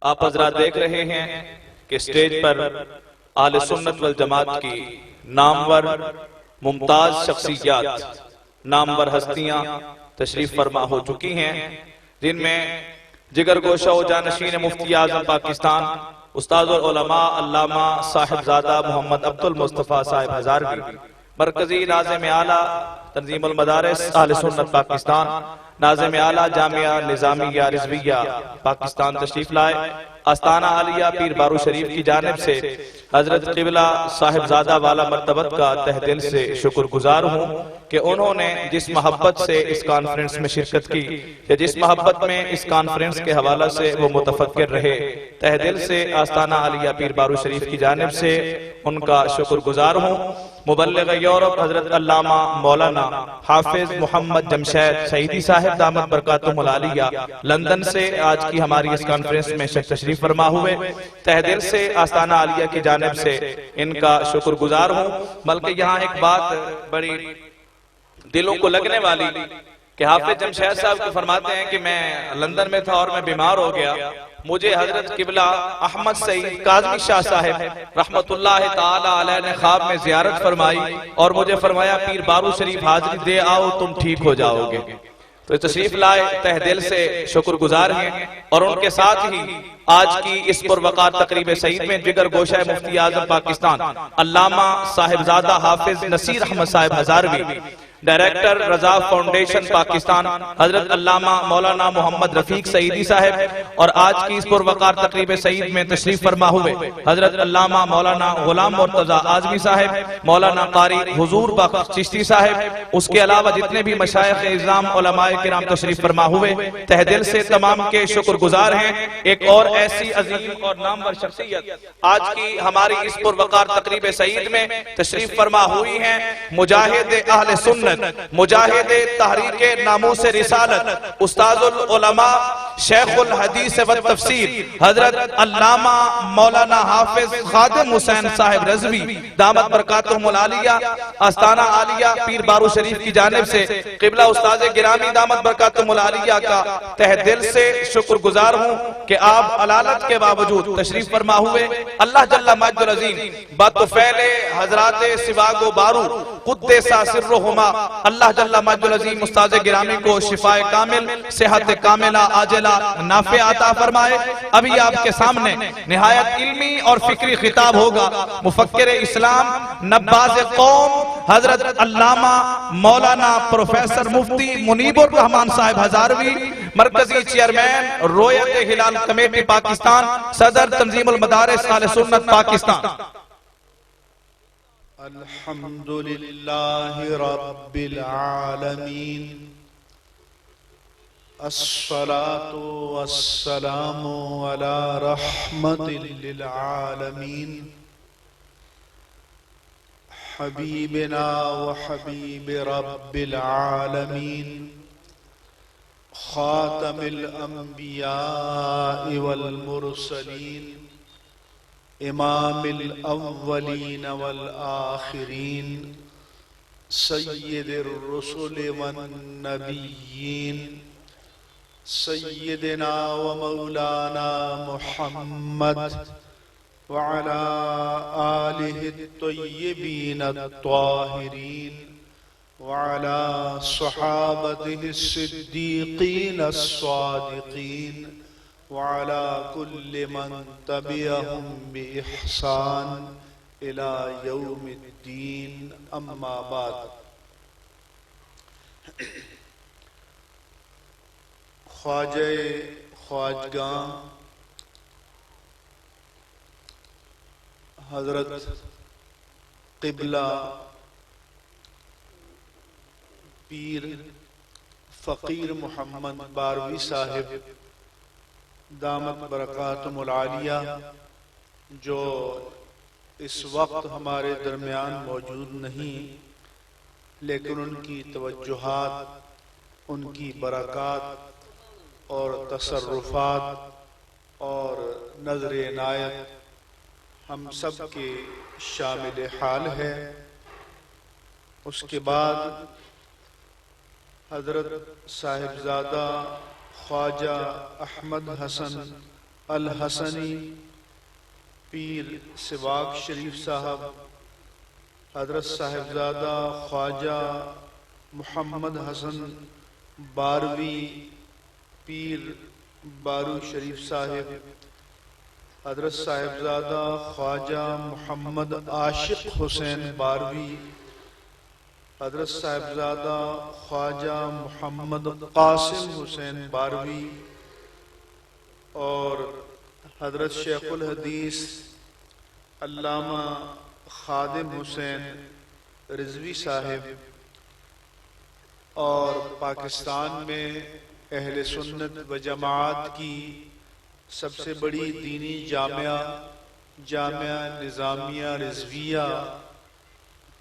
آپ حضرات دیکھ رہے ہیں کہ اسٹیج پر اہل سنت والجماعت کی نامور ممتاز شخصیات، نامور ہستیاں تشریف فرما ہو چکی ہیں، جن میں جگر گوشہ و جانشین مفتی اعظم پاکستان استاد العلماء علامہ صاحبزادہ محمد عبد المصطفیٰ صاحب ہزاروی، مرکزی ناظم اعلیٰ تنظیم المدارس اہل سنت پاکستان، ناظم اعلیٰ جامعہ نظامیہ رضویہ پاکستان تشریف لائے۔ آستانہ عالیہ پیر بارو شریف کی جانب سے حضرت قبلہ صاحبزادہ والا مرتبت کا تہ دل سے شکر گزار ہوں کہ انہوں نے جس محبت سے اس کانفرنس میں شرکت کی، یا جس محبت میں اس کانفرنس کے حوالہ سے وہ متفکر رہے، تہ دل سے آستانہ عالیہ پیر بارو شریف کی جانب سے ان کا شکر گزار ہوں۔ مبلغ یورپ حضرت علامہ مولانا حافظ محمد جمشید سعیدی صاحب دامت برکاتہم العالیہ لندن سے آج کی ہماری اس کانفرنس میں تشریف فرما ہوئے، تہ دل سے آستانہ عالیہ کی جانب سے ان کا شکر گزار ہوں۔ بلکہ یہاں ایک بات بڑی دلوں کو لگنے والی کہ حافظ جمشید صاحب کو فرماتے ہیں کہ میں لندن میں تھا اور میں بیمار ہو گیا، مجھے حضرت قبلہ احمد سعید کاظمی شاہ صاحب رحمت اللہ تعالی علیہ نے خواب میں زیارت فرمائی اور مجھے فرمایا پیر بارو شریف حاضری دے آؤ تم ٹھیک ہو جاؤ گے۔ تو تشریف لائے، تہ دل سے شکر گزار ہیں، اور ان کے ساتھ ہی آج کی اس پروقار تقریب سعید میں جگر گوشہ مفتی اعظم پاکستان علامہ صاحبزادہ حافظ نصیر احمد صاحب ہزاروی، ڈائریکٹر رضا فاؤنڈیشن پاکستان حضرت علامہ مولانا محمد رفیق سعیدی صاحب، اور آج کی اس پروقار تقریب سعید میں تشریف فرما ہوئے حضرت علامہ مولانا غلام مرتضیٰ اعظمی صاحب، مولانا قاری حضور بخش چشتی صاحب، اس کے علاوہ جتنے بھی مشائخ اعظام علماء کرام تشریف فرما ہوئے، تہ دل سے تمام کے شکر گزار ہیں۔ ایک اور ایسی عظیم اور نامور شخصیت آج کی ہماری اس پروقار تقریب سعید میں تشریف فرما ہوئی ہیں، مجاہد اہل سنت، مجاہد تحریک ناموس رسالت، استاذ العلماء، شیخ الحدیث والتفسیر حضرت علامہ مولانا حافظ خادم حسین صاحب رضوی دامت برکاتہم العالیہ، آستانہ عالیہ پیر بارو شریف کی جانب سے قبلہ استاذ گرامی دامت برکاتہم العالیہ کا تہ دل سے شکر گزار ہوں کہ آپ علالت کے باوجود تشریف فرما ہوئے۔ اللہ جل مجد العظیم بطفیل حضرات سواگ و بارو قدسہ سرہما، اللہ جل مجد العظیم استاذ گرامی کو شفاء کامل، صحت کاملہ عاجلہ نافع عطا فرمائے۔ ابھی آپ کے سامنے نہایت علمی اور فکری خطاب ہوگا مفکر اسلام، نباز قوم حضرت علامہ مولانا پروفیسر مفتی منیب الرحمن صاحب ہزاروی، مرکزی چیئرمین رویت ہلال کمیٹی پاکستان، صدر تنظیم المدارس اہل سنت پاکستان۔ الحمدللہ رب العالمین، الصلاة والسلام علی رحمت للعالمین، حبیبنا وحبیب رب العالمین، خاتم الانبیاء والمرسلین، امام الاولین والآخرین، سید الرسل والنبیین، سیدنا و مولانا محمد وعلى آلہ الطیبین الطاہرین وعلى صحابته الصدیقین الصادقین وعلى كل من تبعهم بإحسان إلى يوم الدين، أما بعد۔ خواجہ خواجگاں حضرت قبلہ پیر فقیر محمد باروی صاحب دامت برکاتہم العالیہ، جو اس وقت ہمارے درمیان موجود نہیں، لیکن ان کی توجہات، ان کی برکات اور تصرفات اور نظر عنایت ہم سب کے شامل حال ہے۔ اس کے بعد حضرت صاحبزادہ خواجہ احمد حسن الحسنی پیر سواگ شریف صاحب، حضرت صاحبزادہ خواجہ محمد حسن باروی پیر بارو شریف صاحب، حضرت صاحبزادہ خواجہ محمد عاشق حسین باروی، حضرت صاحبزادہ خواجہ محمد قاسم حسین باروی، اور حضرت شیخ الحدیث علامہ خادم حسین رضوی صاحب، اور پاکستان میں اہل سنت و جماعت کی سب سے بڑی دینی جامعہ نظامیہ رضویہ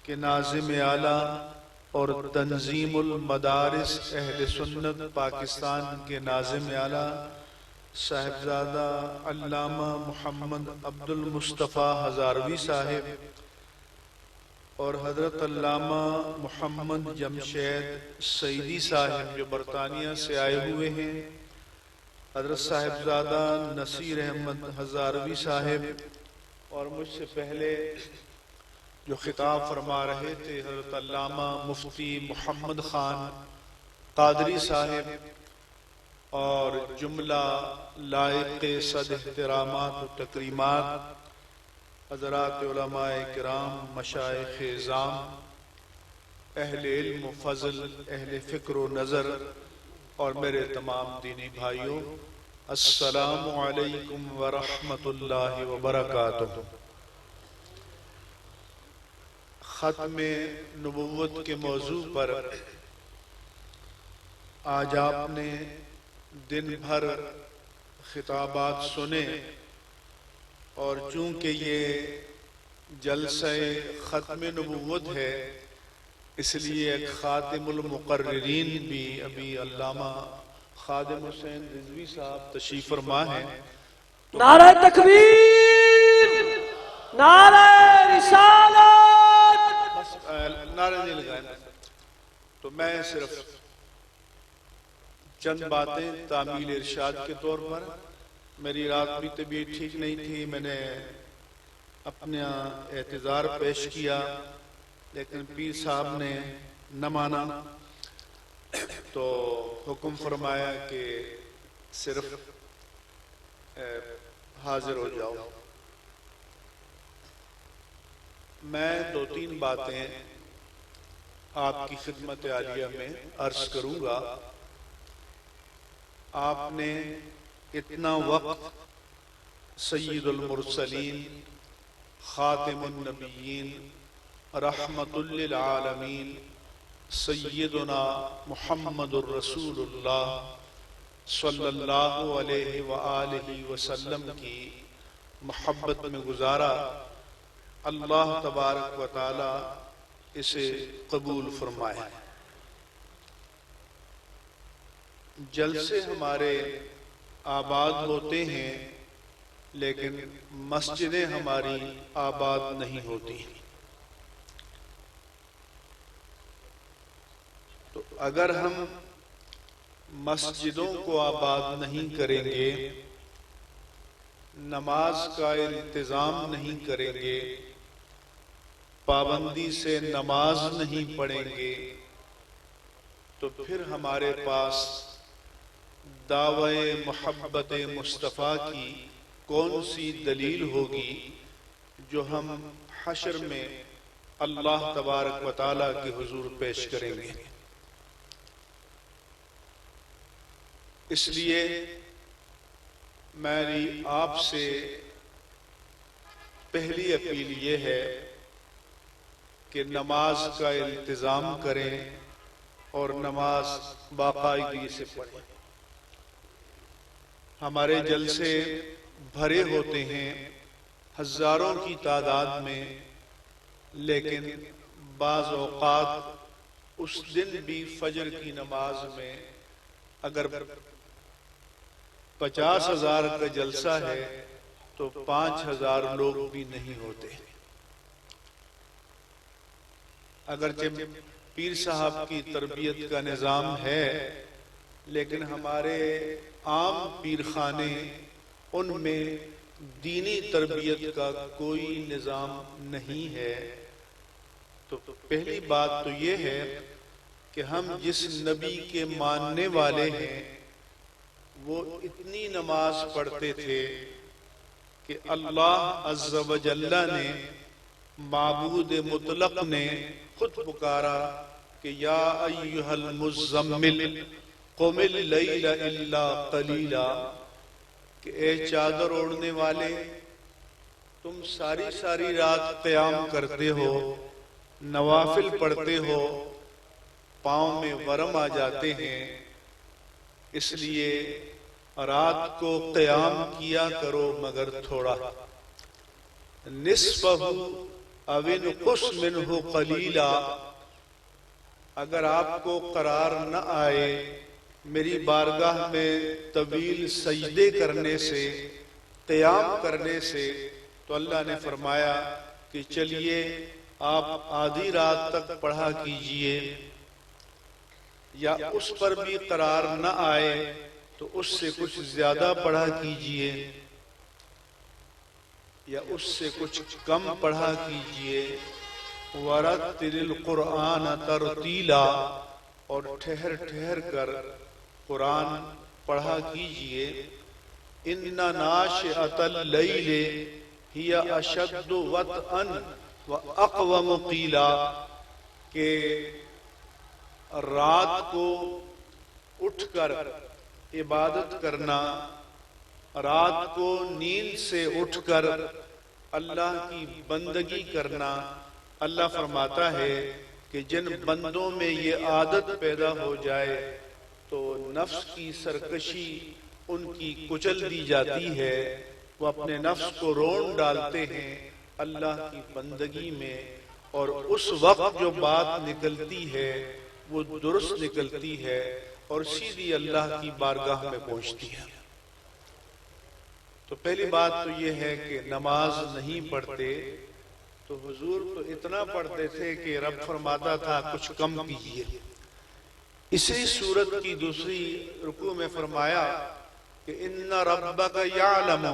کے ناظم اعلیٰ اور تنظیم المدارس اہل سنت پاکستان کے ناظم اعلیٰ صاحبزادہ علامہ محمد عبد المصطفیٰ ہزاروی صاحب، اور حضرت علامہ محمد جمشید سعیدی صاحب جو برطانیہ سے آئے ہوئے ہیں، حضرت صاحبزادہ نصیر احمد ہزاروی صاحب، اور مجھ سے پہلے جو خطاب فرما رہے تھے حضرت علامہ مفتی محمد خان قادری صاحب، اور جملہ لائق صد احترامات و تکریمات حضرات علماء کرام، مشائخ اعظام، اہل علم و فضل، اہل فکر و نظر، اور میرے تمام دینی بھائیوں، السلام علیکم ورحمۃ اللہ وبرکاتہ۔ ختم نبوت کے موضوع پر آج آپ نے دن بھر خطابات سنے، اور چونکہ یہ جلسہ ختم نبوت ہے اس لیے ایک خاتم المقررین بھی ابھی علامہ خادم حسین رضوی صاحب تشریف فرما ہیں۔ نعرہ تکبیر، نعرہ رسالت، بس نعرے نہیں لگائیں، تو میں صرف چند باتیں تعمیل ارشاد کے طور پر، میری رات بھی طبیعت ٹھیک نہیں تھی، میں نے اپنا اعتذار پیش کیا، لیکن پیر صاحب نے نہ مانا، تو حکم فرمایا کہ صرف حاضر ہو جاؤ۔ میں دو تین باتیں آپ کی خدمت عالیہ میں عرض کروں گا۔ آپ نے اتنا وقت سید المرسلین، خاتم النبیین، رحمت للعالمین، سیدنا محمد الرسول اللہ صلی اللہ علیہ وآلہ وسلم کی محبت میں گزارا، اللہ تبارک و تعالی اسے قبول فرمائے۔ جلسے ہمارے آباد ہوتے ہیں لیکن مسجدیں ہماری آباد نہیں ہوتی، تو اگر ہم مسجدوں کو آباد نہیں کریں گے، نماز کا انتظام نہیں کریں گے، پابندی سے نماز نہیں پڑھیں گے، تو پھر ہمارے پاس دعوی محبت مصطفیٰ کی کون سی دلیل ہوگی جو ہم حشر میں اللہ تبارک و تعالیٰ کے حضور پیش کریں گے۔ اس لیے میری آپ سے پہلی اپیل یہ ہے کہ نماز کا التزام کریں اور نماز باقاعدگی سے پڑھیں۔ ہمارے جلسے بھرے ہوتے ہیں ہزاروں کی تعداد میں، لیکن بعض اوقات اس دن بھی فجر کی نماز میں اگر 50,000 کا جلسہ ہے تو 5,000 لوگ بھی نہیں ہوتے۔ اگرچہ پیر صاحب کی تربیت کا نظام ہے، لیکن ہمارے عام پیر خانے ان میں دینی تربیت کا کوئی نظام نہیں ہے۔ تو پہلی بات تو یہ ہے کہ ہم جس نبی کے ماننے والے ہیں وہ اتنی نماز پڑھتے تھے کہ اللہ عز و جل نے، معبود مطلق نے خود پکارا کہ یا ایھا المزمل قم اللیل الا قلیلا، کہ اے چادر اوڑھنے والے تم ساری ساری رات قیام کرتے ہو، نوافل پڑھتے ہو، پاؤں میں ورم آ جاتے ہیں، اس لیے رات کو قیام کیا کرو مگر تھوڑا، نصفہ او انقص منہ قلیلا، اگر آپ کو قرار نہ آئے میری بارگاہ میں طویل سجدے کرنے سے، قیام کرنے سے، تو اللہ نے فرمایا کہ چلیے آپ آدھی رات تک پڑھا کیجئے، یا اس پر بھی قرار نہ آئے تو اس سے کچھ زیادہ پڑھا کیجئے، یا اس سے کچھ کم پڑھا کیجئے، وَرَتِّلِ الْقُرْآنَ تَرْتِیلًا، اور ٹھہر ٹھہر کر قرآن پڑھا کیجئے، إِنَّ نَاشِئَةَ اللَّيْلِ هِيَ أَشَدُّ وَطْئًا وَأَقْوَمُ قِیلًا، کہ رات کو اٹھ کر عبادت کرنا، رات کو نیند سے اٹھ کر اللہ کی بندگی کرنا، اللہ فرماتا ہے کہ جن بندوں میں یہ عادت پیدا ہو جائے تو نفس کی سرکشی ان کی کچل دی جاتی ہے، وہ اپنے نفس کو رون ڈالتے ہیں اللہ کی بندگی میں، اور اس وقت جو بات نکلتی ہے وہ درست نکلتی ہے اور سیدھی اللہ کی بارگاہ میں پہنچتی ہے۔ تو پہلی بات تو یہ ہے کہ نماز نہیں پڑھتے، تو حضور تو اتنا پڑھتے تھے کہ رب فرماتا تھا کچھ کم کیجئے۔ اسی سورت کی دوسری رکوع میں فرمایا کہ ان ربک یعلم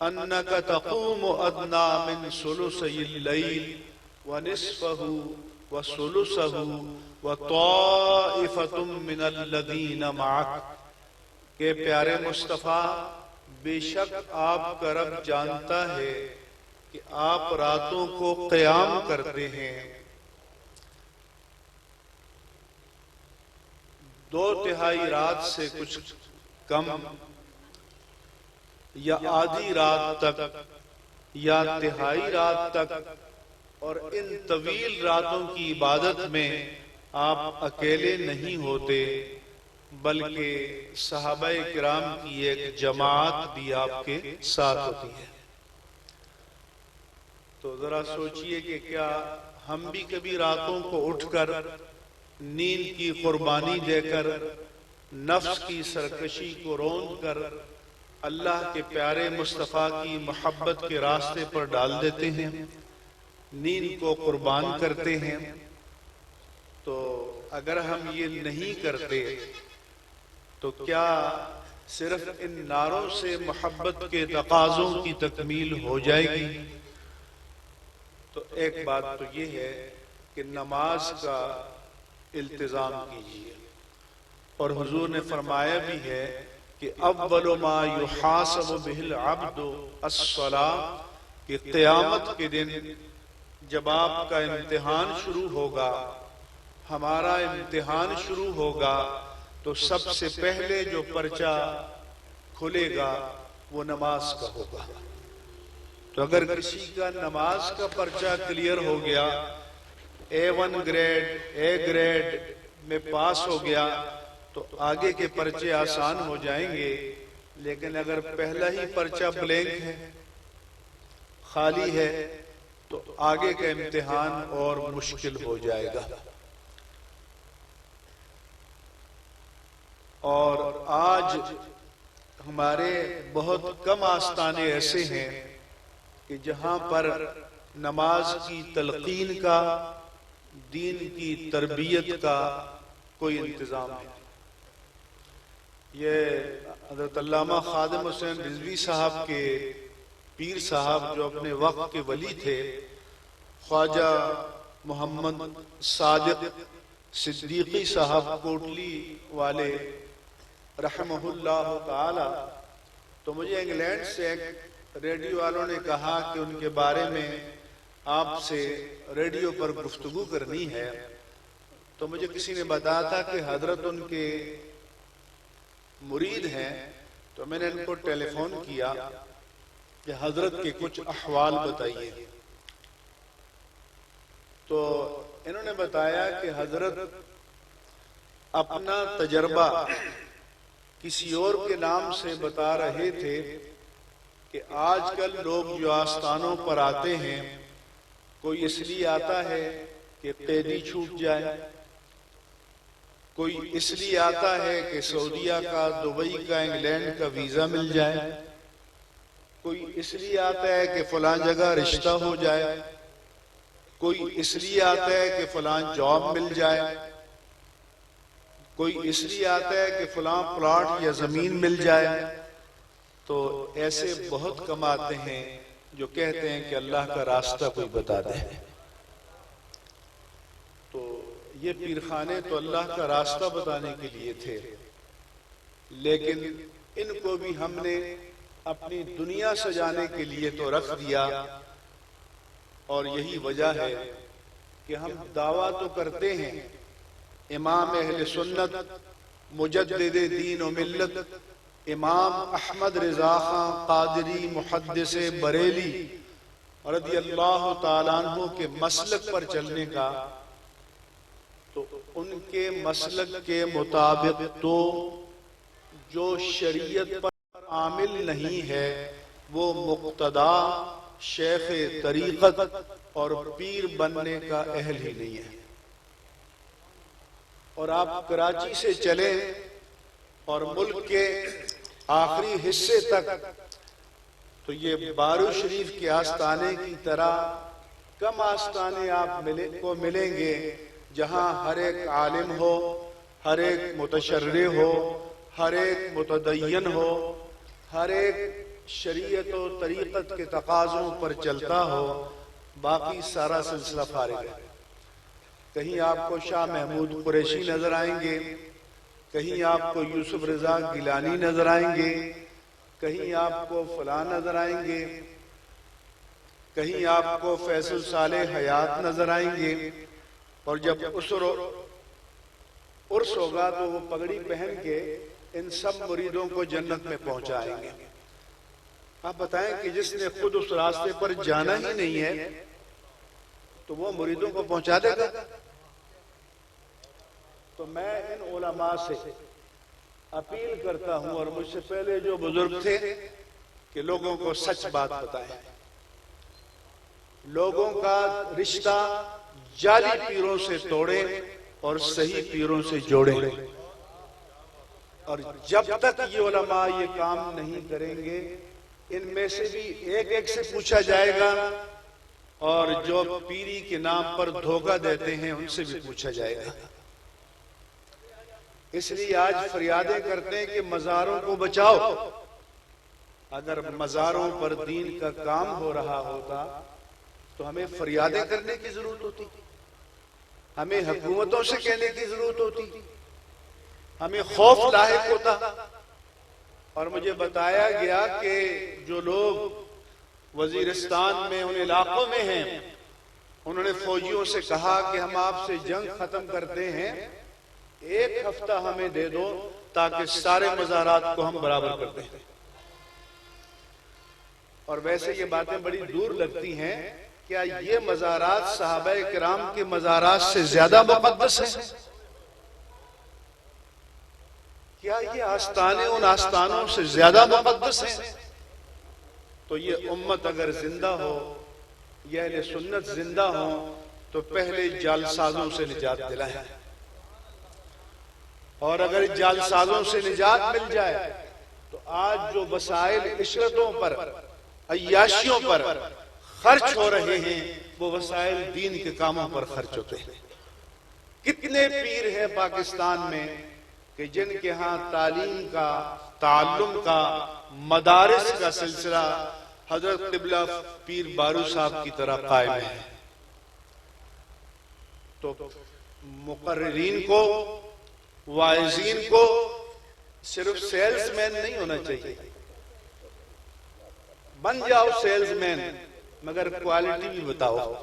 انک تقوم ادنی من ثلثی اللیل ونصفہ وثلثہ وطائفۃ من الذین معک، کہ پیارے مصطفیٰ بے شک آپ کا رب جانتا ہے کہ آپ راتوں کو قیام کرتے ہیں، 2/3 رات سے کچھ کم، یا آدھی رات تک، یا تہائی رات تک، اور ان طویل راتوں کی عبادت میں آپ اکیلے نہیں ہوتے بلکہ صحابہ کرام کی ایک جماعت بھی آپ کے ساتھ ہوتی ہے۔ تو ذرا سوچئے کہ کیا ہم بھی کبھی راتوں کو اٹھ کر نیند کی قربانی دے کر، نفس کی سرکشی کو روند کر اللہ کے پیارے مصطفیٰ کی محبت کے راستے پر ڈال دیتے ہیں، نیند کو قربان کرتے ہیں؟ تو اگر ہم یہ نہیں کرتے تو کیا صرف ان نعروں سے محبت کے تقاضوں کی تکمیل ہو جائے گی؟ تو ایک بات تو یہ ہے کہ نماز کا التزام کیجیے، اور حضور نے فرمایا بھی ہے کہ اول ما یحاسب بہ العبد الصلاۃ، کہ قیامت کے دن جب آپ کا امتحان شروع ہوگا، ہمارا امتحان شروع ہوگا، تو سب سے پہلے جو پرچہ کھلے گا وہ نماز کا ہوگا۔ تو اگر کسی کا نماز کا پرچہ کلیئر ہو گیا، A1 گریڈ، A گریڈ میں پاس ہو گیا، تو آگے کے پرچے آسان ہو جائیں گے، لیکن اگر پہلا ہی پرچہ بلینک ہے، خالی ہے، تو آگے کا امتحان اور مشکل ہو جائے گا۔ اور آج ہمارے بہت کم آستانے ایسے ہیں کہ جہاں پر نماز کی تلقین کا، دین کی تربیت کا کوئی انتظام ہے، یہ حضرت علامہ خادم حسین رضوی صاحب کے پیر صاحب جو اپنے وقت کے ولی تھے، خواجہ محمد صادق صدیقی صاحب کوٹلی والے رحمہ اللہ تعالی، تو مجھے انگلینڈ سے ایک ریڈیو والوں نے کہا کہ ان کے بارے میں آپ سے ریڈیو پر گفتگو کرنی ہے، تو مجھے کسی نے بتایا تھا کہ حضرت ان کے مرید ہیں، تو میں نے ان کو ٹیلی فون کیا کہ حضرت کے کچھ احوال بتائیے، تو انہوں نے بتایا کہ حضرت اپنا تجربہ کسی اور کے نام سے بتا رہے تھے کہ آج کل لوگ جو آستانوں پر آتے ہیں، کوئی اس لیے آتا ہے کہ قیدی چھوٹ جائے، کوئی اس لیے آتا ہے کہ سعودیہ کا، دبئی کا، انگلینڈ کا ویزا مل جائے، کوئی اس لیے آتا ہے کہ فلاں جگہ رشتہ ہو جائے، کوئی اس لیے آتا ہے کہ فلاں جاب مل جائے، کوئی اس لیے آتا ہے کہ فلاں پلاٹ یا زمین مل جائے۔ تو ایسے بہت کم آتے ہیں جو کہتے ہیں کہ اللہ کا راستہ کوئی بتا دے۔ تو یہ پیرخانے تو اللہ کا راستہ بتانے کے لیے تھے، لیکن ان کو بھی ہم نے اپنی دنیا سجانے کے لیے تو رکھ دیا، اور یہی وجہ ہے کہ ہم دعویٰ تو کرتے ہیں امام اہل سنت، مجدد دین و ملت، امام احمد رضا خان قادری محدث بریلی رضی اللہ تعالیٰ عنہ کے مسلک پر چلنے کا، تو ان کے مسلک کے مطابق تو جو شریعت پر عامل نہیں ہے وہ مقتدا، شیخ طریقت اور پیر بننے کا اہل ہی نہیں ہے۔ اور آپ کراچی سے چلیں اور ملک کے آخری حصے تک، تو یہ بارو شریف کے آستانے کی طرح کم آستانے آپ کو ملیں گے جہاں ہر ایک عالم ہو، ہر ایک متشرع ہو، ہر ایک متدین ہو، ہر ایک شریعت و طریقت کے تقاضوں پر چلتا ہو، باقی سارا سلسلہ فارغ ہے۔ کہیں آپ کو شاہ محمود قریشی نظر آئیں گے، کہیں آپ کو یوسف رضا گیلانی نظر آئیں گے، کہیں آپ کو فلاں نظر آئیں گے، کہیں آپ کو فیصل صالح حیات نظر آئیں گے، اور جب عرس ہوگا تو وہ پگڑی پہن کے ان سب مریدوں کو جنت میں پہنچائیں گے۔ آپ بتائیں کہ جس نے خود اس راستے پر جانا ہی نہیں ہے تو وہ مریدوں کو پہنچا دے گا؟ تو میں ان علماء سے اپیل کرتا ہوں، اور مجھ سے پہلے جو بزرگ تھے، کہ لوگوں کو سچ بات بتائیں، لوگوں کا رشتہ جعلی پیروں سے توڑیں اور صحیح پیروں سے جوڑیں۔ اور جب تک یہ علماء یہ کام نہیں کریں گے، ان میں سے بھی ایک ایک سے پوچھا جائے گا، اور جو پیری کے نام پر دھوکہ دیتے ہیں ان سے بھی پوچھا جائے گا۔ اس لیے آج فریادیں کرتے ہیں کہ مزاروں کو بچاؤ۔ اگر مزاروں پر دین کا کام ہو رہا ہوتا تو ہمیں فریادیں کرنے کی ضرورت ہوتی، ہمیں حکومتوں سے کہنے کی ضرورت ہوتی، ہمیں خوف لاحق ہوتا۔ اور مجھے بتایا گیا کہ جو لوگ وزیرستان میں ان علاقوں میں ہیں، انہوں نے فوجیوں سے کہا کہ ہم آپ سے جنگ ختم کرتے ہیں، ایک ہفتہ ہمیں دے دو تاکہ سارے مزارات کو ہم برابر کر دیں۔ اور ویسے یہ باتیں بڑی دور لگتی ہیں، کیا یہ مزارات صحابہ کرام کے مزارات سے زیادہ مقدس ہیں؟ کیا یہ آستانے ان آستانوں سے زیادہ مقدس ہیں؟ تو یہ امت اگر زندہ ہو، یہ اہل سنت زندہ ہو، تو پہلے جعلسازوں سے نجات دلائیں، اور اگر جعلسازوں سے نجات مل جائے تو آج جو وسائل عشرتوں پر، عیاشیوں پر خرچ ہو رہے ہیں، وہ وسائل دین کے کاموں پر خرچ ہوتے ہیں۔ کتنے پیر ہیں پاکستان میں کہ جن کے ہاں تعلیم کا، تعلم کا، مدارس کا سلسلہ حضرت قبلہ پیر بارو صاحب کی طرح قائم ہے، تو مقررین کو، واعظین کو صرف سیلز مین نہیں ہونا چاہیے. بن جاؤ سیلز مین مگر کوالٹی بھی بتاؤ،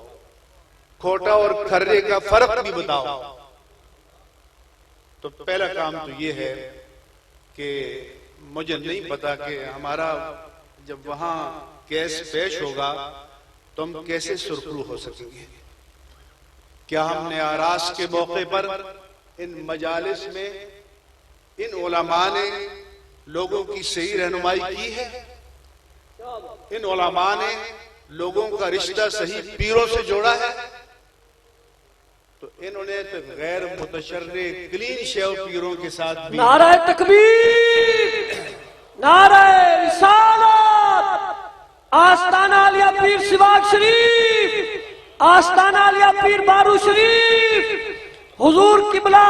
کھوٹا اور کھرے کا فرق بھی بتاؤ. تو پہلا کام تو یہ ہے کہ مجھے نہیں پتا کہ ہمارا جب وہاں کیس پیش ہوگا تو ہم کیسے سرخرو ہو سکیں گے. کیا ہم نے آراس کے موقع پر ان مجالس میں ان علماء نے لوگوں کی صحیح رہنمائی کی ہے؟ ان علماء نے لوگوں کا رشتہ صحیح پیروں سے جوڑا ہے؟ تو انہوں نے تو غیر متشرع کلین شیو پیروں کے ساتھ بھی نعرہ تکبیر، نعرہ رسالت، آستانہ علیہ پیر سواگ شریف، آستانہ علیہ پیر بارو شریف، حضور قبلہ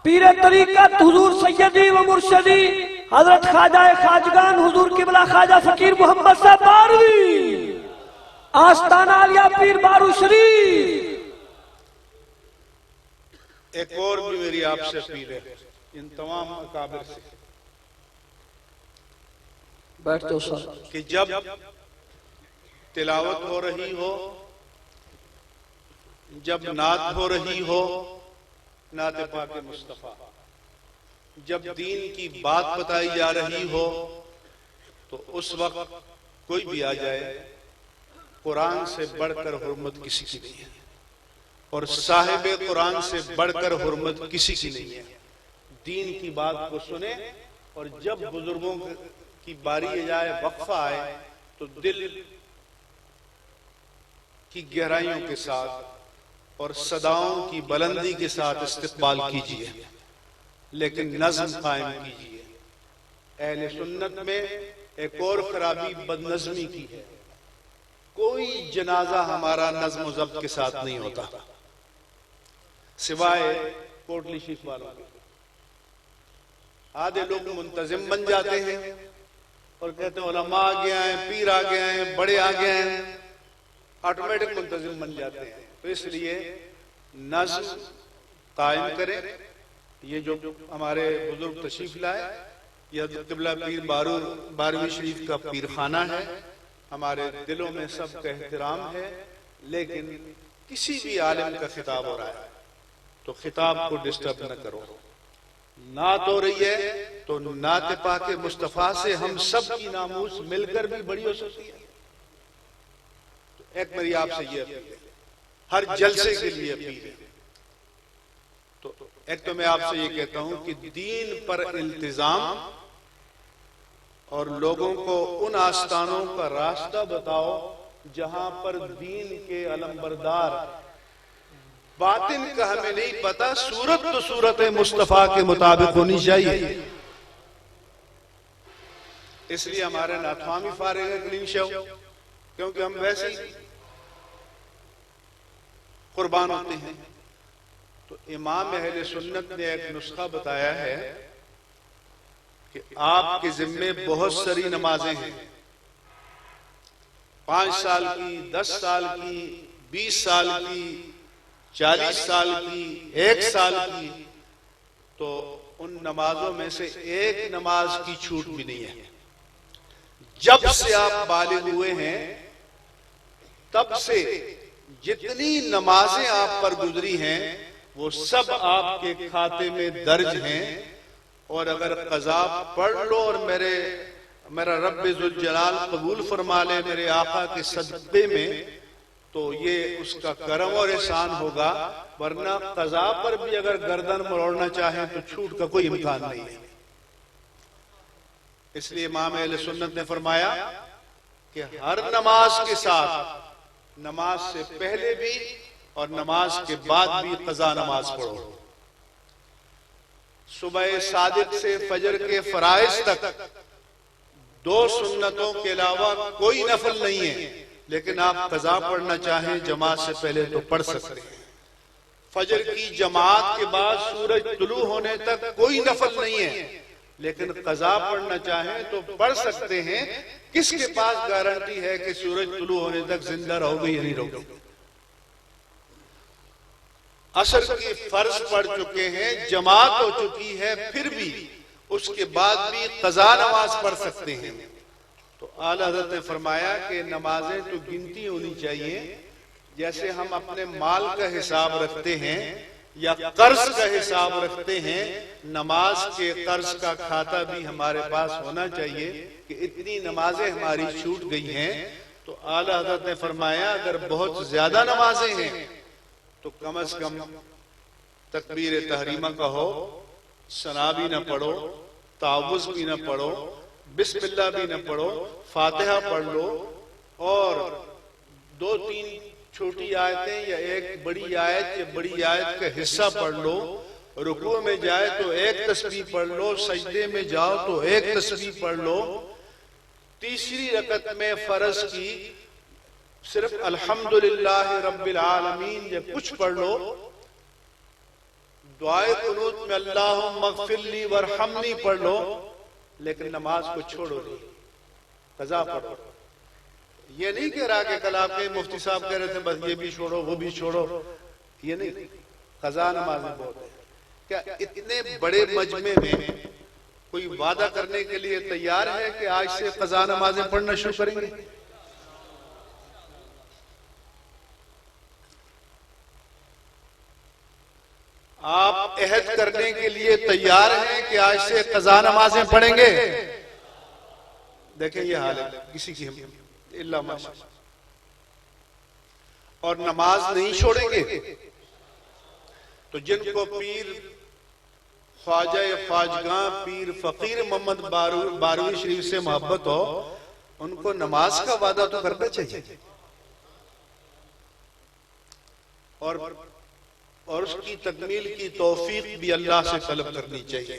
پیر طریقت حضور سیدی و مرشدی حضرت خواجہ خواجگان حضور قبلہ خواجہ فقیر محمد صاحب باروی، آستانہ علیہ پیر بارو شریف. ایک اور بھی میری آپ سے اپیل ہے ان تمام اکابر سے بیٹھ تو سر کہ جب تلاوت ہو رہی ہو، جب نعت ہو رہی ہو، نعت پاک مصطفیٰ، جب دین کی بات بتائی جا رہی ہو، تو اس وقت کوئی بھی آ جائے، قرآن سے بڑھ کر حرمت کسی کی نہیں ہے، اور صاحب قرآن سے بڑھ کر حرمت کسی کی نہیں ہے. دین کی بات کو سنیں، اور جب بزرگوں کی باری جائے، وقفہ آئے، تو دل کی گہرائیوں کے ساتھ اور صداؤں کی بلندی کے ساتھ استقبال کیجئے، لیکن نظم قائم کیجئے. اہل سنت میں ایک اور خرابی بد نظمی کی ہے. کوئی جنازہ ہمارا نظم و ضبط کے ساتھ نہیں ہوتا سوائے کوٹلی شیخ والوں کے. آدھے لوگ منتظم بن جاتے ہیں اور کہتے ہیں علماء آ گئے ہیں، پیر آ گئے ہیں، بڑے آ گئے ہیں، آٹومیٹک منتظم بن جاتے ہیں. تو اس لیے نظم قائم کریں. یہ جو ہمارے بزرگ تشریف لائے، یہ حضرت قبلہ پیر باروی شریف کا پیر خانہ ہے، ہمارے دلوں میں سب کا احترام ہے. لیکن کسی بھی عالم کا خطاب ہو رہا ہے تو خطاب کو ڈسٹرب نہ کرو. نعت ہو رہی ہے تو نعت پاک مصطفیٰ سے ہم سب کی ناموس مل کر بھی بڑی ہو سکتی ہے. تو ایک میری آپ سے یہ اپیل ہے، ہر جلسے کے لیے اپیل ہے. تو ایک تو میں آپ سے یہ کہتا ہوں کہ دین پر التزام اور لوگوں کو ان آستانوں کا راستہ بتاؤ جہاں پر دین کے علمبردار. باطن کا ہمیں نہیں پتا، صورت تو صورت مصطفیٰ کے مطابق ہونی چاہیے. اس لیے ہمارے ناتخواں بھی فارغ ہے کلین شو، کیونکہ ہم ویسے ہی قربان ہوتے ہیں. تو امام اہل سنت نے ایک نسخہ بتایا ہے کہ آپ کے ذمے بہت ساری نمازیں ہیں، 5 سال کی، 10 سال کی، 20 سال کی، 40 سال کی، 1 سال کی. تو ان نمازوں میں سے ایک نماز کی چھوٹ بھی نہیں ہے. جب سے آپ بالغ ہوئے ہیں تب سے جتنی نمازیں آپ پر گزری ہیں وہ سب آپ کے کھاتے میں درج ہیں. اور اگر قضا پڑھ لو اور میرا رب ذوالجلال قبول فرما لے میرے آقا کے صدقے میں، تو یہ اس کا کرم اور احسان ہوگا. ورنہ قضا پر بھی اگر گردن مروڑنا چاہیں تو چھوٹ کا کوئی امکان نہیں ہے. اس لیے امام اہل سنت نے فرمایا کہ ہر نماز کے ساتھ، نماز سے پہلے بھی اور نماز کے بعد بھی قضا نماز پڑھو. صبح صادق سے فجر کے فرائض تک 2 سنتوں کے علاوہ کوئی نفل نہیں ہے، لیکن آپ قضا پڑھنا چاہیں جماعت سے پہلے تو پڑھ سکتے ہیں. فجر کی جماعت کے بعد سورج طلوع ہونے تک کوئی نفل نہیں ہے، لیکن قضا پڑھنا چاہیں تو پڑھ سکتے ہیں۔ کس کے پاس گارنٹی ہے کہ سورج طلوع ہونے تک زندہ رہو گے یا نہیں رہو گے؟ عصر کی فرض پڑھ چکے ہیں، جماعت ہو چکی ہے، پھر بھی اس کے بعد بھی قضا نماز پڑھ سکتے ہیں۔ تو اعلیٰ حضرت نے فرمایا کہ نمازیں تو گنتی ہونی چاہیے، جیسے ہم اپنے مال کا حساب رکھتے ہیں یا قرض کا حساب رکھتے ہیں، نماز کے قرض کا کھاتہ بھی ہمارے پاس ہونا چاہیے کہ اتنی نمازیں ہماری چھوٹ گئی ہیں۔ تو اعلیٰ حضرت نے فرمایا اگر بہت زیادہ نمازیں ہیں تو کم از کم تکبیر تحریمہ کا ہو، ثنا بھی نہ پڑھو، تعوذ بھی نہ پڑھو، بسم اللہ بھی نہ پڑھو، فاتحہ پڑھ لو اور 2-3 چھوٹی آیتیں یا ایک بڑی آیت یا بڑی آیت کا حصہ پڑھ لو، رکوع میں جائے تو ایک تسبیح پڑھ لو، سجدے میں جاؤ تو ایک تسبیح پڑھ لو، تیسری رکعت میں فرض کی صرف الحمدللہ رب العالمین یا کچھ پڑھ لو، دعائے قنوت میں اللہم اغفر لی وارحمنی پڑھ لو، لیکن نماز کو چھوڑو نہیں، قضا پڑھو۔ یہ نہیں کہہ رہا کہ کل آپ کے مفتی صاحب کہہ رہے تھے بس یہ بھی چھوڑو وہ بھی چھوڑو، یہ نہیں، قضا نمازیں بہت ہے۔ کیا اتنے بڑے مجمع میں کوئی وعدہ کرنے کے لیے تیار ہے کہ آج سے قضا نمازیں پڑھنا شروع کریں گے؟ آپ عہد کرنے کے لیے تیار ہیں کہ آج سے قضا نمازیں پڑھیں گے؟ دیکھیں یہ حال ہے کسی کی ہم اللہ ماشاء، اور نماز نہیں چھوڑیں گے تو جن کو پیر خواجہ خواجگاں پیر فقیر محمد باروی شریف سے محبت ہو، ان کو نماز کا وعدہ تو کرنا چاہیے اور اس کی تکمیل کی توفیق بھی اللہ سے طلب کرنی چاہیے۔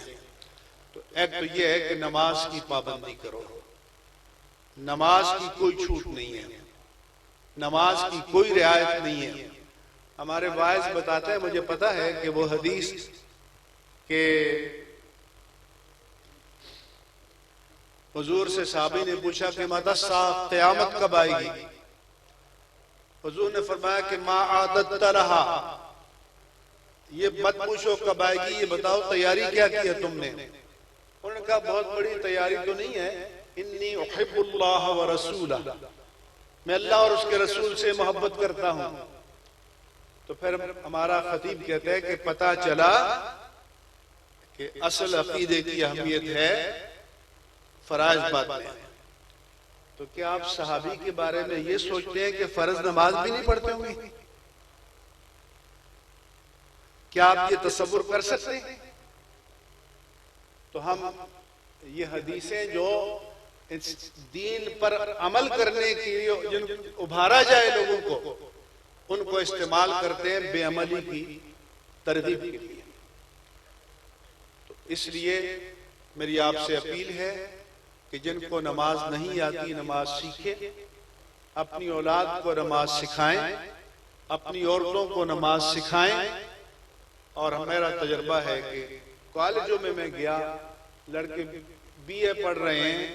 تو ایک تو یہ ہے کہ نماز کی پابندی کرو، نماز کی کوئی چھوٹ نہیں ہے، نماز کی کوئی رعایت نہیں ہے۔ ہمارے واعظ بتاتے ہیں، مجھے پتا ہے کہ وہ حدیث کہ حضور سے صحابی نے پوچھا کہ ماتا قیامت کب آئے گی؟ حضور نے فرمایا کہ ما عادت لہا، یہ مت پوچھو کب آئے گی، یہ بتاؤ تیاری کیا کیا تم نے؟ انہوں نے کہا بہت بڑی تیاری تو نہیں ہے، انی احب اللہ ورسولہ، میں اللہ اور اس کے رسول سے محبت کرتا ہوں۔ تو پھر ہمارا خطیب کہتا ہے کہ پتہ چلا کہ اصل عقیدے کی اہمیت ہے فرائض بعد میں۔ تو کیا آپ صحابی کے بارے میں یہ سوچتے ہیں کہ فرض نماز بھی نہیں پڑھتے ہوں گے؟ کیا آپ یہ تصور کر سکتے ہیں؟ تو ہم یہ حدیثیں جو اس دین پر عمل کرنے کے لیے جن ابھارا جائے لوگوں کو، ان کو استعمال کرتے ہیں بے عملی کی ترغیب کے لیے۔ تو اس لیے میری آپ سے اپیل ہے کہ جن کو نماز نہیں آتی نماز سیکھیں، اپنی اولاد کو نماز سکھائیں، اپنی عورتوں کو نماز سکھائیں۔ اور میرا تجربہ ہے کہ کالجوں میں گیا، لڑکے بی اے پڑھ رہے ہیں،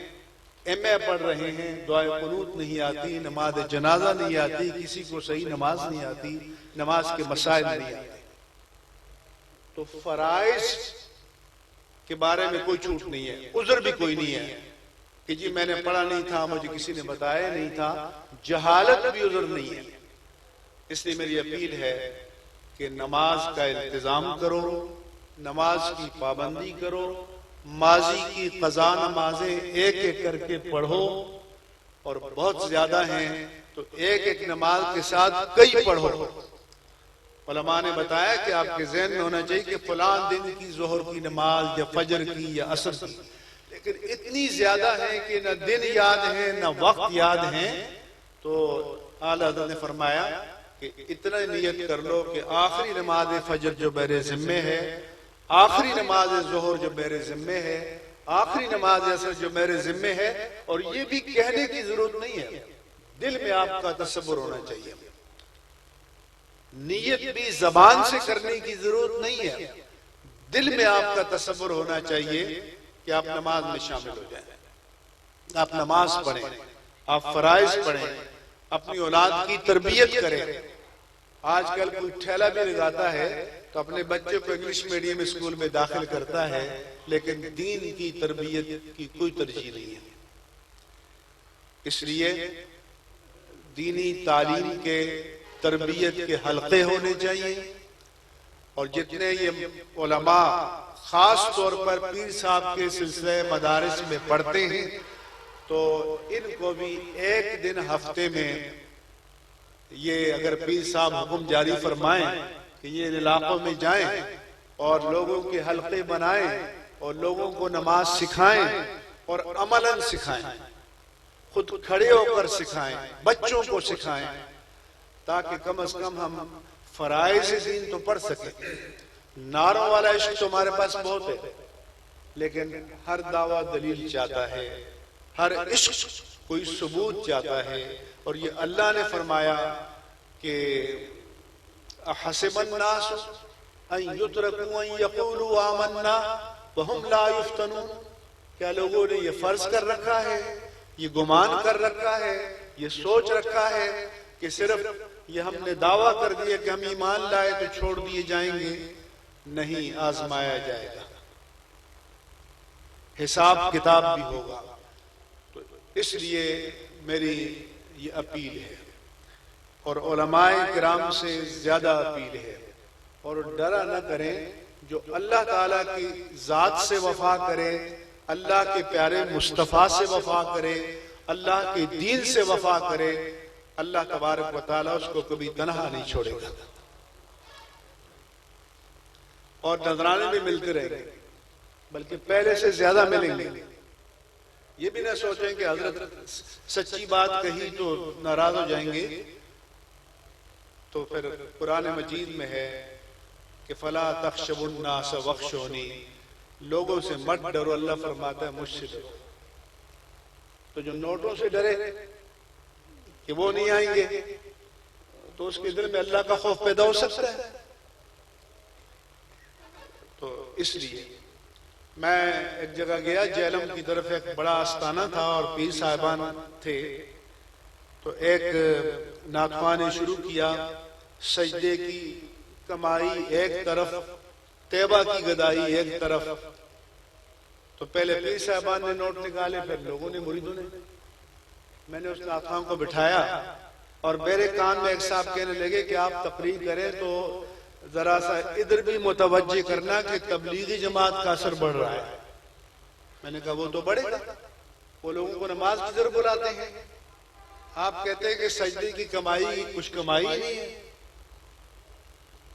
ایم اے پڑھ رہے ہیں، دعائے قنوت نہیں آتی، نماز جنازہ نہیں آتی، کسی کو صحیح نماز نہیں آتی، نماز کے مسائل نہیں آتے۔ تو فرائض کے بارے میں کوئی چھوٹ نہیں ہے، عذر بھی کوئی نہیں ہے کہ جی میں نے پڑھا نہیں تھا، مجھے کسی نے بتایا نہیں تھا، جہالت بھی عذر نہیں ہے۔ اس لیے میری اپیل ہے کہ نماز کا التزام کرو، نماز کی پابندی کرو، ماضی کی قضا نمازیں ایک ایک کر کے پڑھو، اور بہت زیادہ ہیں تو ایک ایک نماز کے ساتھ کئی پڑھو۔ علماء نے بتایا کہ آپ کے ذہن میں ہونا چاہیے کہ فلاں دن کی ظہر کی نماز یا فجر کی یا عصر کی، لیکن اتنی زیادہ ہے کہ نہ دن یاد ہے نہ وقت یاد ہیں۔ تو اعلیٰ حضرت نے فرمایا کہ اتنا نیت کر لو کہ آخری نماز فجر جو میرے ذمے ہے، آخری نماز ظہر جو میرے ذمے ہے، آخری نماز عصر جو میرے ذمے ہے، اور یہ بھی کہنے کی ضرورت نہیں ہے، دل میں آپ کا تصور ہونا چاہیے۔ نیت بھی زبان سے کرنے کی ضرورت نہیں ہے، دل میں آپ کا تصور ہونا چاہیے کہ آپ نماز میں شامل ہو جائیں، آپ نماز پڑھیں، آپ فرائض پڑھیں، اپنی اولاد کی تربیت کریں۔ آج کل کوئی ٹھیلا بھی لگاتا ہے تو اپنے بچے کو انگلش میڈیم اسکول میں داخل کرتا ہے، لیکن دین کی تربیت کی کوئی ترجیح نہیں ہے۔ اس لیے دینی تعلیم کے تربیت کے حلقے ہونے چاہیے، اور جتنے یہ علماء خاص طور پر پیر صاحب کے سلسلے مدارس میں پڑھتے ہیں تو ان کو بھی ایک دن ہفتے میں، یہ اگر پیر صاحب حکم جاری فرمائیں کہ یہ علاقوں میں جائیں اور لوگوں کے حلقے بنائیں اور لوگوں کو نماز سکھائیں اور عملاً سکھائیں، خود کھڑے ہو کر سکھائیں، بچوں کو سکھائیں، تاکہ کم از کم ہم فرائض دین تو پڑھ سکیں۔ نعروں والا عشق تو ہمارے پاس بہت ہے، لیکن ہر دعویٰ دلیل چاہتا ہے، ہر عشق کوئی ثبوت چاہتا ہے، اور یہ اللہ نے فرمایا کہ احسب الناس ان یترکوا ان یقولوا آمنا وہم لا یفتنون، کیا لوگوں نے یہ فرض کر رکھا ہے، یہ گمان کر رکھا ہے، یہ سوچ رکھا ہے کہ صرف یہ ہم نے دعویٰ کر دیا کہ ہم ایمان لائے تو چھوڑ دیے جائیں گے؟ نہیں، آزمایا جائے گا، حساب کتاب بھی ہوگا۔ تو اس لیے میری یہ اپیل ہے، اور علماء کرام سے زیادہ اپیل ہے، اور ڈرا نہ کریں، جو اللہ تعالیٰ کی ذات سے وفا کرے، اللہ کے پیارے مصطفیٰ سے وفا کرے، اللہ کے دین سے وفا کرے، اللہ تبارک و تعالیٰ اس کو کبھی تنہا نہیں چھوڑے گا، اور نذرانے بھی ملتے رہیں گے، بلکہ پہلے سے زیادہ ملیں گے۔ یہ بھی نہ سوچیں کہ حضرت سچی بات کہی تو ناراض ہو جائیں گے، تو پھر قرآن مجید میں ہے کہ فَلَا تَخْشَوُا النَّاسَ وَاخْشَوْنِي، لوگوں سے مت ڈرو، اللہ فرماتا ہے مجھ سے ڈرو۔ تو جو نوٹوں سے ڈرے کہ وہ نہیں آئیں گے، تو اس کے دل میں اللہ کا خوف پیدا ہو سکتا ہے۔ تو اس لیے میں ایک جگہ گیا، جہلم کی طرف ایک بڑا آستانہ تھا اور پیر صاحبان تھے، تو ایک ناخواں نے شروع کیا، سجدے کی کمائی ایک طرف، طیبہ کی گدائی ایک طرف۔ تو پہلے پیر صاحبان نے نوٹ نکالے، پھر لوگوں نے، مریدوں نے۔ میں نے اس ناخواں کو بٹھایا اور میرے کان میں ایک صاحب کہنے لگے کہ آپ تقریر کریں تو ذرا سا ادھر بھی متوجہ کرنا کہ تبلیغی جماعت کا اثر بڑھ رہا ہے۔ میں نے کہا وہ تو بڑھے گا، وہ لوگوں کو نماز کی طرف بلاتے ہیں، آپ کہتے ہیں کہ سجدے کی کمائی کچھ کمائی نہیں ہے۔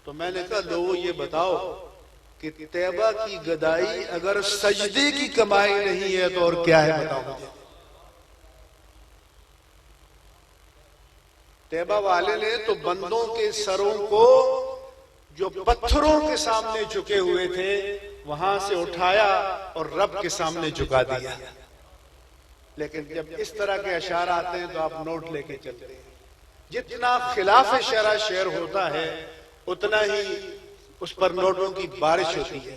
تو میں نے کہا لوگوں یہ بتاؤ کہ طیبہ کی گدائی اگر سجدے کی کمائی نہیں ہے تو اور کیا ہے، بتاؤ مجھے۔ طیبہ والے نے تو بندوں کے سروں کو جو پتھروں کے سامنے جھکے ہوئے تھے وہاں سے اٹھایا اور رب کے سامنے جھکا دیا۔ لیکن جب اس طرح کے اشعار آتے ہیں تو آپ نوٹ لے کے چلتے ہیں۔ جتنا خلاف شرع شعر ہوتا ہے اتنا ہی اس پر نوٹوں کی بارش ہوتی ہے۔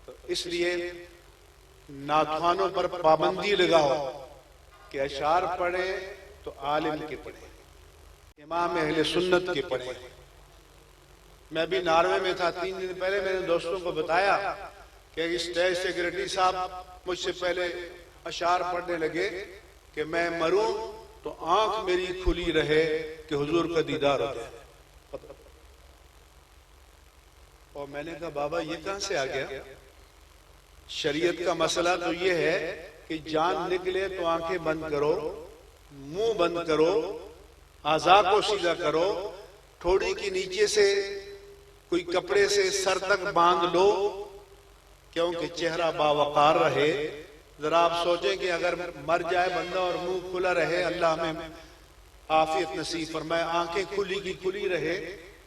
تو اس لیے ناخوانوں پر پابندی لگاؤ کہ اشعار پڑھیں تو عالم کے پڑھیں، امام اہل سنت کے پڑھیں۔ میں بھی ناروے میں تھا 3 دن پہلے، میں نے دوستوں کو بتایا کہ اسٹیج سیکریٹری صاحب مجھ سے پہلے اشعار پڑھنے لگے کہ میں مروں تو آنکھ میری کھلی رہے کہ حضور کا دیدار ہو جائے۔ اور میں نے کہا بابا یہ کہاں سے آ گیا؟ شریعت کا مسئلہ تو یہ ہے کہ جان نکلے تو آنکھیں بند کرو، منہ بند کرو، اعضاء کو سیدھا کرو، ٹھوڑی کی نیچے سے کوئی کپڑے سے سر تک باندھ لو کیونکہ چہرہ باوقار رہے۔ ذرا آپ سوچیں کہ اگر مر جائے بندہ اور منہ کھلا رہے، اللہ ہمیں عافیت نصیب فرمائے، آنکھیں کھلی کی کھلی رہے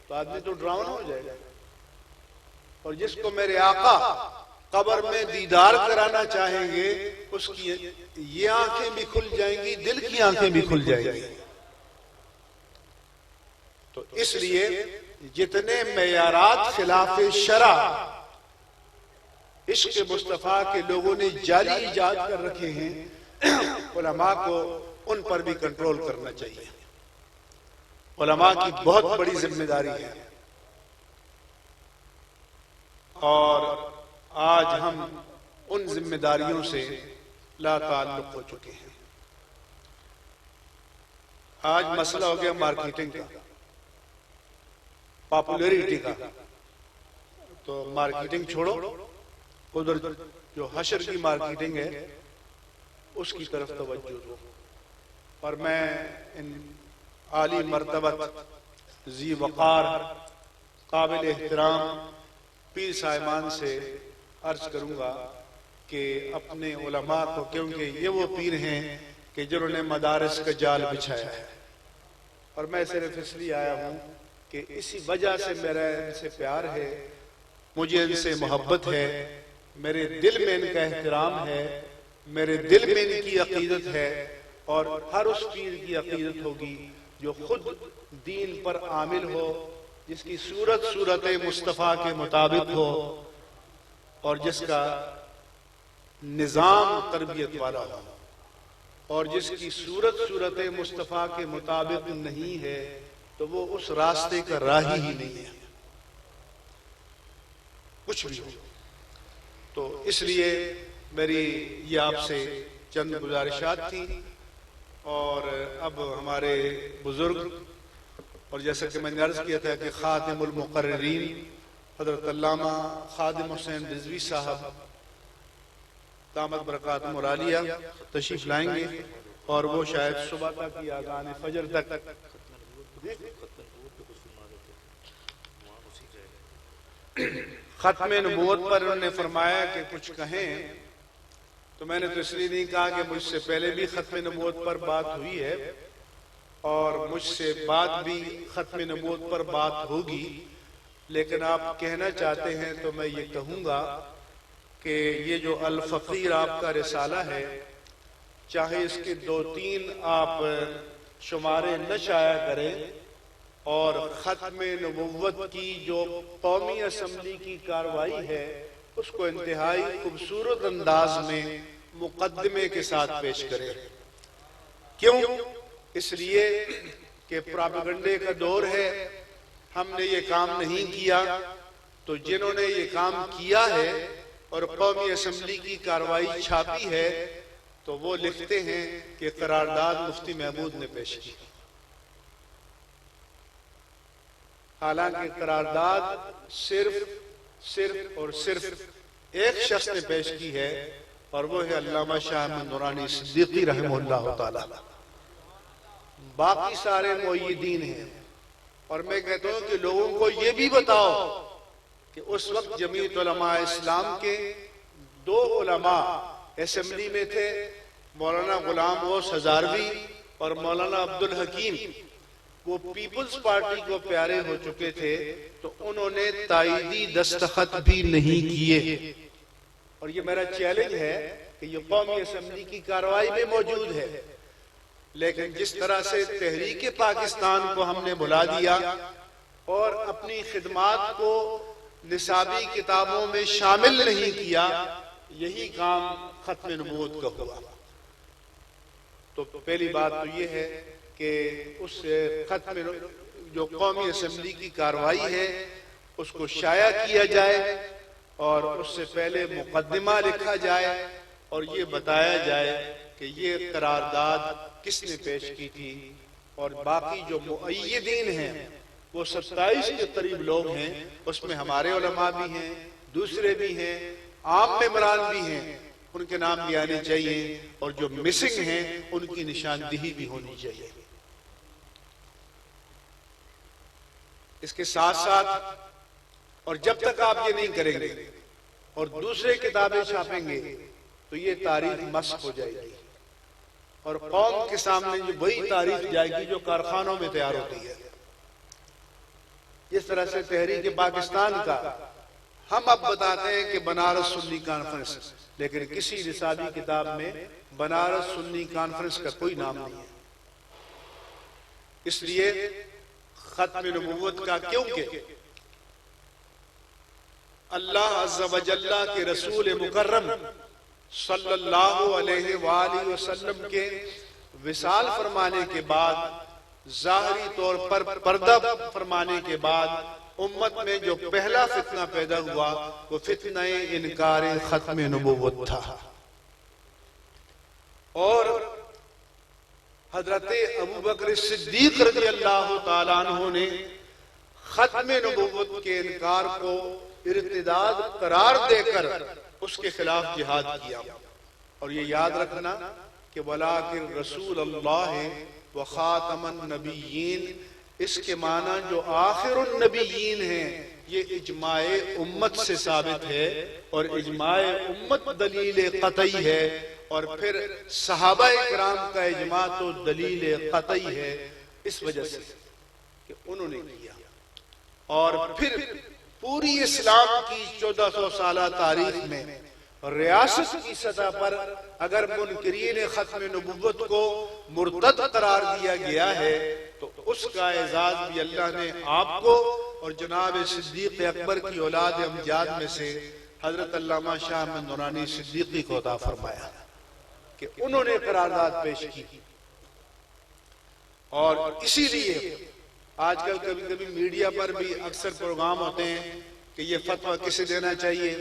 تو آدمی تو ڈراؤنا ہو جائے گا۔ اور جس کو میرے آقا قبر میں دیدار کرانا چاہیں گے اس کی یہ آنکھیں بھی کھل جائیں گی، دل کی آنکھیں بھی کھل جائیں گی۔ تو اس لیے جتنے معیارات خلاف شرع عشق مصطفیٰ کے لوگوں نے جعلی ایجاد کر رکھے ہیں، علماء کو ان پر بھی کنٹرول کرنا چاہیے۔ علماء کی بہت بڑی ذمہ داری ہے، اور آج ہم ان ذمہ داریوں سے لا تعلق ہو چکے ہیں۔ آج مسئلہ ہو گیا مارکیٹنگ کا، پاپولیرٹی کا، تو مارکیٹنگ چھوڑو، ادھر جو حشر کی مارکیٹنگ ہے اس کی طرف توجہ دو۔ اور میں ان عالی مرتبت ذی وقار قابل احترام پیر صاحبان سے عرض کروں گا کہ اپنے علماء کو، کیونکہ یہ وہ پیر ہیں کہ جنہوں نے مدارس کا جال بچھایا ہے، اور میں صرف اس لیے آیا ہوں کہ اسی وجہ سے میرا ان سے پیار ہے، مجھے ان سے محبت ہے، میرے دل میں ان کا احترام ہے، میرے دل میں ان کی عقیدت ہے، اور ہر اس پیر کی عقیدت ہوگی جو خود دین پر عامل ہو، جس کی صورت مصطفیٰ کے مطابق ہو، اور جس کا نظام تربیت والا ہو، اور جس کی صورت مصطفیٰ کے مطابق نہیں ہے تو وہ اس راستے کا راہی ہی نہیں ہے، کچھ بھی ہو۔ تو اس لیے میری یہ آپ سے چند گزارشات تھیں، اور اب ہمارے بزرگ، اور جیسا کہ میں نے عرض کیا تھا کہ خاتم المقررین حضرت علامہ خادم حسین رضوی صاحب دامت برکاتہم العالیہ تشریف لائیں گے، اور وہ شاید صبح تک یا اذان فجر تک ختم نبوت پر انہوں نے فرمایا کہ کچھ کہیں، تو میں نے تو اس لیے نہیں کہا کہ مجھ سے پہلے بھی ختم نبوت پر بات ہوئی ہے، اور مجھ سے بعد بھی ختم نبوت پر بات ہوگی، لیکن آپ کہنا چاہتے ہیں تو میں یہ کہوں گا کہ یہ جو الفقیر آپ کا رسالہ ہے، چاہے اس کے 2-3 آپ شمارے نہ شائع کریں، اور ختم نبوت کی جو قومی اسمبلی کی کارروائی ہے اس کو انتہائی خوبصورت انداز میں مقدمے کے ساتھ پیش کریں۔ کیوں؟ اس لیے کہ پراپیگنڈے کا دور ہے، ہم نے یہ کام نہیں کیا، تو جنہوں نے یہ کام کیا ہے اور قومی اسمبلی کی کارروائی چھاپی ہے، تو وہ لکھتے ہیں کہ قرارداد مفتی محمود نے پیش کی، حالانکہ قرارداد صرف اور صرف ایک شخص نے پیش کی ہے، اور وہ ہے علامہ شاہ احمد نورانی صدیقی رحمہ اللہ تعالی۔ باقی سارے مؤیدین ہیں، اور میں کہتا ہوں کہ لوگوں کو یہ بھی بتاؤ کہ اس وقت جمعیت علماء اسلام کے 2 علماء اسمبلی میں تھے، مولانا غلام غوث ہزاروی اور مولانا عبدالحکیم، وہ پیپلز پارٹی کو پیارے ہو چکے تھے، تو انہوں نے تائیدی دستخط بھی نہیں کیے، اور یہ میرا چیلنج ہے کہ یہ قومی اسمبلی کی کارروائی میں موجود ہے۔ لیکن جس طرح سے تحریک پاکستان کو ہم نے بلا دیا اور اپنی خدمات کو نصابی کتابوں میں شامل نہیں کیا، یہی کام ختم نبوت کا ہوا۔ تو پہلی بات تو یہ ہے کہ اس ختم جو قومی اسمبلی کی کارروائی ہے اس کو شائع کیا جائے، اور اس سے پہلے مقدمہ لکھا جائے، اور یہ بتایا جائے کہ یہ قرارداد کس نے پیش کی تھی، اور باقی جو مؤیدین ہیں وہ 27 کے قریب لوگ ہیں، اس میں ہمارے علماء بھی ہیں، دوسرے بھی ہیں، عام ممبران بھی ہیں، ان کے نام بھی آنے چاہیے، اور جو مسنگ ہیں ان کی نشاندہی بھی ہونی چاہیے۔ اس کے ساتھ ساتھ، اور جب تک آپ یہ نہیں کریں گے اور دوسرے کتابیں چھاپیں گے تو یہ تاریخ مسخ ہو جائے گی، اور قوم کے سامنے جو وہی تاریخ جائے گی جو کارخانوں میں تیار ہوتی ہے۔ جس طرح سے تحریک پاکستان کا ہم اب بتاتے ہیں کہ بنارس سنی کانفرنس، لیکن کسی نصابی کتاب میں بنارس سنی کانفرنس کا کوئی نام نہیں ہے۔ اس لیے ختم نبوت کا، کیونکہ اللہ عز و جل کے رسول مکرم صلی اللہ علیہ وآلہ وسلم کے وصال فرمانے کے بعد، ظاہری طور پر پردہ فرمانے کے بعد، امت میں جو پہلا فتنہ پیدا ہوا وہ فتنہ انکار ختم نبوت تھا۔ اور حضرت ابوبکر صدیق رضی اللہ تعالیٰ عنہ نے ختم نبوت کے انکار کو ارتداد قرار دے کر اس کے خلاف جہاد کیا۔ اور یہ یاد رکھنا کہ وَلَٰكِن رسول اللہ وخاتم النبیین، اس کے معنی جو آخر النبیین ہیں، یہ اجماع امت سے ثابت ہے، اور اجماع امت دلیل قطعی ہے، اور پھر صحابہ کرام کا اجماع تو دلیل قطعی ہے، اس وجہ سے کہ انہوں نے کیا۔ اور پھر پوری اسلام کی 1400 سالہ تاریخ میں ریاست کی سطح پر اگر منکرین ختم نبوت کو مرتد قرار دیا گیا ہے تو اس کا اعزاز بھی اللہ نے آپ کو اور جناب صدیق اکبر کی اولاد امجاد میں سے حضرت علامہ شاہ احمد نورانی صدیقی کو عطا فرمایا کہ انہوں نے قرارداد پیش کی۔ اور اسی لیے آج کل کبھی کبھی میڈیا پر بھی اکثر پروگرام ہوتے ہیں کہ یہ فتویٰ کسے دینا چاہیے،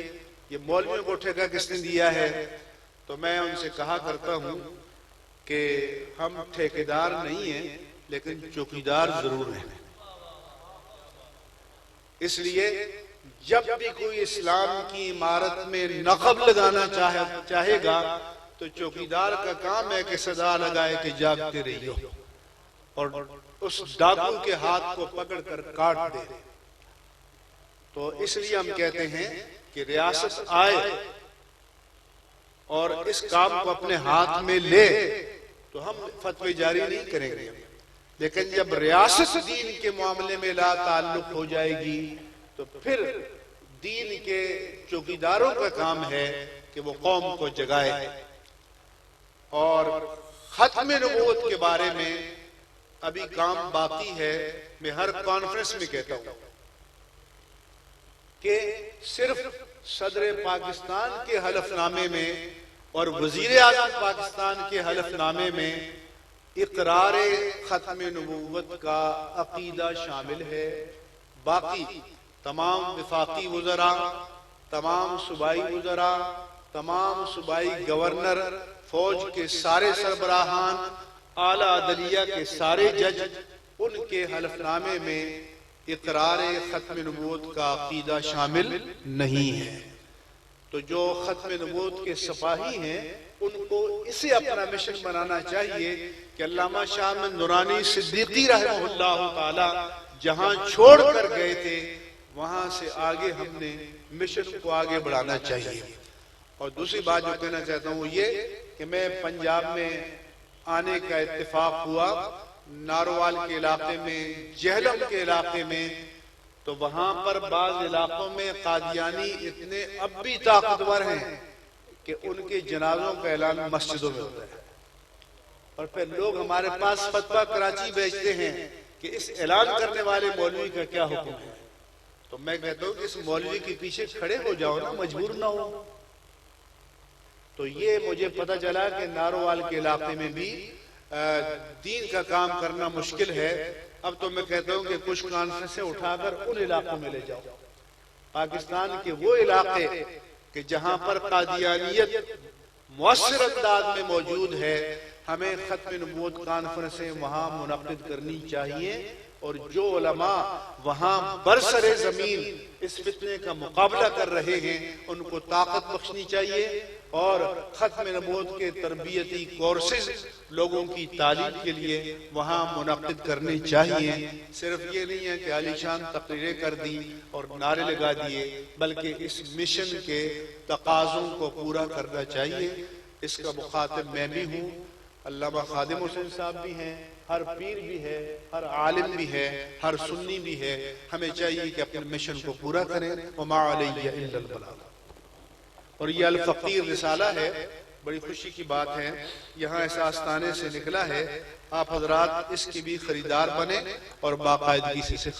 یہ مولویوں کو ٹھیکہ کس نے دیا ہے، تو میں ان سے کہا کرتا ہوں کہ ہم ٹھیکیدار نہیں ہیں لیکن چوکیدار ضرور ہیں۔ اس لیے جب بھی کوئی اسلام کی عمارت میں نقب لگانا چاہے گا تو چوکیدار کا کام ہے کہ صدا لگائے کہ جاگتے رہیو، اور اس ڈاکو کے ہاتھ کو پکڑ کر کاٹ دے۔ تو اس لیے ہم کہتے ہیں کہ ریاست آئے اور اس کام کو اپنے ہاتھ میں لے تو ہم فتوی جاری نہیں کریں گے، لیکن جب ریاست دین کے معاملے میں لا تعلق ہو جائے گی تو پھر دین کے چوکیداروں کا کام ہے کہ وہ قوم کو جگائے۔ اور ختم نبوت کے بارے میں ابھی کام باقی ہے۔ میں ہر کانفرنس میں کہتا ہوں کہ صرف صدر پاکستان کے حلف نامے میں اور وزیر اعظم پاکستان کے حلف نامے میں اقرار ختم نبوت کا عقیدہ شامل ہے، باقی تمام وفاقی وزراء، تمام صوبائی وزراء، تمام صوبائی گورنر، فوج کے سارے سربراہان، اعلیٰ عدلیہ کے سارے جج، ان کے حلف نامے میں اقرار ختم نبوت کا عقیدہ شامل نہیں ہے۔ تو جو ختم نبوت کے سپاہی ہیں ان کو اسے اپنا مشن بنانا چاہیے کہ علامہ شاہ احمد نورانی صدیقی رحمہ اللہ تعالی جہاں چھوڑ کر گئے تھے وہاں سے آگے ہم نے مشن کو آگے بڑھانا چاہیے۔ اور دوسری بات جو کہنا چاہتا ہوں وہ یہ کہ میں پنجاب میں آنے کا اتفاق ہوا، ناروال کے علاقے میں، جہلم کے علاقے میں، تو وہاں پر بعض علاقوں میں قادیانی اتنے اب بھی طاقتور ہیں کہ ان کے جنازوں کا اعلان مسجدوں میں ہوتا ہے، اور پھر لوگ ہمارے پاس فتویٰ کراچی بھیجتے ہیں کہ اس اعلان کرنے والے مولوی کا کیا حکم ہے۔ تو میں کہتا ہوں کہ اس مولوی کے پیچھے کھڑے ہو جاؤ نا، مجبور نہ ہو۔ تو یہ مجھے پتہ چلا کہ ناروال کے علاقے میں بھی دین کا کام کرنا مشکل ہے۔ اب تو میں کہتا ہوں کہ کچھ کانفرنسیں اٹھا کر ان علاقوں میں لے جاؤ، پاکستان کے وہ علاقے کہ جہاں پر قادیانیت مؤثر انداز میں موجود ہے، ہمیں ختم نبوت کانفرنسیں وہاں منعقد کرنی چاہیے، اور جو علماء وہاں برسر زمین اس فتنے کا مقابلہ کر رہے ہیں ان کو طاقت بخشنی چاہیے، اور ختم نبوت کے تربیتی کورسز لوگوں کی تعلیم کے لیے وہاں منعقد کرنے چاہیے۔ صرف یہ نہیں ہے کہ عالی شان تقریریں کر دی اور نعرے لگا دیے، بلکہ اس مشن کے تقاضوں کو پورا کرنا چاہیے۔ اس کا مخاطب میں بھی ہوں، علامہ خادم حسین صاحب بھی ہیں، ہر پیر بھی ہے، ہر عالم بھی ہے، ہر سنی بھی ہے۔ ہمیں چاہیے کہ اپنے مشن کو پورا کریں۔ وما علیہ الا البلاغ۔ اور یہ الفقیر رسالہ ہے بڑی خوشی کی بات ہے، یہاں ایسا آستانے سے نکلا ہے، آپ حضرات اس کی بھی خریدار بنے اور باقاعدگی سے